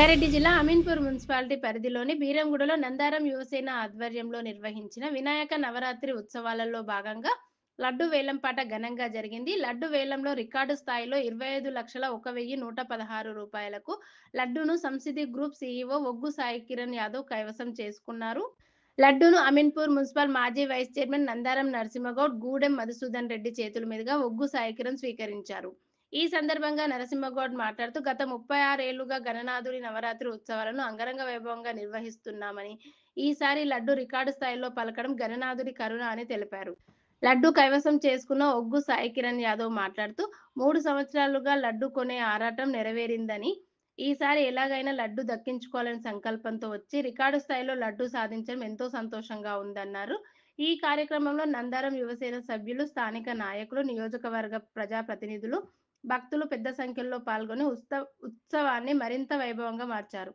రంగారెడ్డి జిల్లా అమీన్పూర్ మున్సిపాలిటీ పరిధిలోని బీరంగూడలో నందారం యువసేన ఆధ్వర్యంలో నిర్వహించిన వినాయక నవరాత్రి ఉత్సవాలలో భాగంగా లడ్డు వేలంపాట ఘనంగా జరిగింది. లడ్డు వేలంలో రికార్డు స్థాయిలో 25,01,116 రూపాయలకు లడ్డూను సంసిద్ధి గ్రూప్ సీఈఓ ఒగ్గు సాయి కిరణ్ యాదవ్ కైవసం చేసుకున్నారు. లడ్డూను అమీన్పూర్ మున్సిపల్ మాజీ వైస్ చైర్మన్ నందారం నరసింహగౌడ్, గూడెం మధుసూదన్ రెడ్డి చేతుల మీదుగా ఒగ్గు సాయి కిరణ్ స్వీకరించారు. ఈ సందర్భంగా నరసింహగౌడ్ మాట్లాడుతూ గత 36 ఏళ్లుగా గణనాథుడి నవరాత్రి ఉత్సవాలను అంగరంగ వైభవంగా నిర్వహిస్తున్నామని, ఈసారి లడ్డు రికార్డు స్థాయిలో పలకడం గణనాథుడి కరుణ అని తెలిపారు. లడ్డు కైవసం చేసుకున్న ఒగ్గు సాయి కిరణ్ యాదవ్ మాట్లాడుతూ 3 సంవత్సరాలుగా లడ్డు కొనే ఆరాటం నెరవేరిందని, ఈసారి ఎలాగైనా లడ్డు దక్కించుకోవాలని సంకల్పంతో వచ్చి రికార్డు స్థాయిలో లడ్డు సాధించడం ఎంతో సంతోషంగా ఉందన్నారు. ఈ కార్యక్రమంలో నందారం యువసేన సభ్యులు, స్థానిక నాయకులు, నియోజకవర్గ ప్రజాప్రతినిధులు, భక్తులు పెద్ద సంఖ్యలో పాల్గొని ఉత్సవాన్ని మరింత వైభవంగా మార్చారు.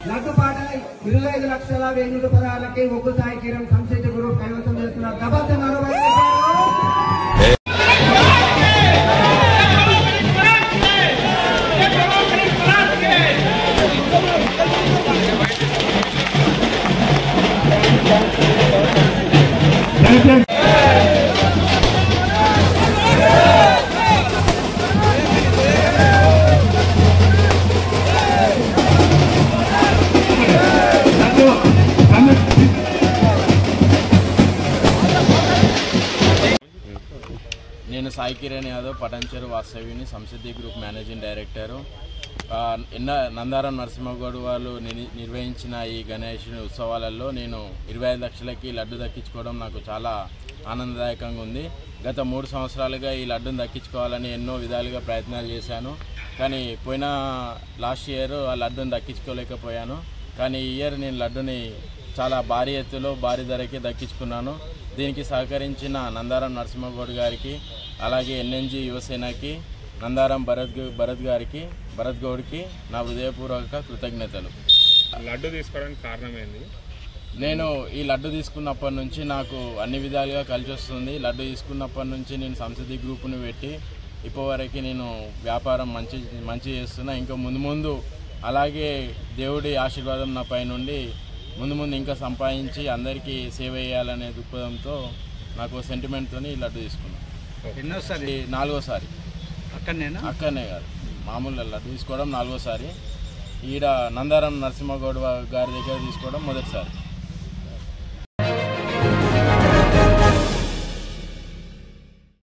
లడ్డుపాట 25,00,000 రూపాయలకి ఒగ్గు సాయి కిరణ్ సంసిద్ధి గ్రూప్ కైవసం చేస్తున్నారు. నేను సాయి కిరణ్ యాదవ్, పటాన్చెరు వాస్తవ్యుని, Samsiddhi group managing director. Nandaram Narasimha Goud వాళ్ళు నిర్వహించిన ఈ గణేషుని ఉత్సవాలలో నేను 25 లక్షలకి లడ్డు దక్కించుకోవడం నాకు చాలా ఆనందదాయకంగా ఉంది. గత 3 సంవత్సరాలుగా ఈ లడ్డును దక్కించుకోవాలని ఎన్నో విధాలుగా ప్రయత్నాలు చేశాను. కానీ లాస్ట్ ఇయర్ ఆ లడ్డును దక్కించుకోలేకపోయాను. కానీ ఈ ఇయర్ నేను లడ్డుని చాలా భారీ ఎత్తులో, భారీ ధరకి దక్కించుకున్నాను. దీనికి సహకరించిన నందారం నరసింహగౌడ్ గారికి, అలాగే ఎన్ఎన్జీ యువసేనకి, నందారం భరత్ గౌడ్కి నా హృదయపూర్వక కృతజ్ఞతలు. లడ్డు తీసుకోవడానికి కారణం ఏంది? నేను ఈ లడ్డు తీసుకున్నప్పటి నుంచి నాకు అన్ని విధాలుగా కలిసి వస్తుంది. లడ్డు తీసుకున్నప్పటి నుంచి నేను సంసిద్ధి గ్రూప్ని పెట్టి ఇప్పటివరకు నేను వ్యాపారం మంచి చేస్తున్నా. ఇంకా ముందు అలాగే దేవుడి ఆశీర్వాదం నా పై నుండి ముందు ఇంకా సంపాదించి అందరికీ సేవ చేయాలనే దృక్పథంతో నాకు సెంటిమెంట్తో ఈ లడ్డు తీసుకున్నాను. ఎన్నోసారి? 4వసారి. అక్కడనే కాదు, మామూలు లడ్డు తీసుకోవడం 4వసారి. ఈడ నందారం నరసింహగౌడ్ గారి దగ్గర తీసుకోవడం మొదటిసారి.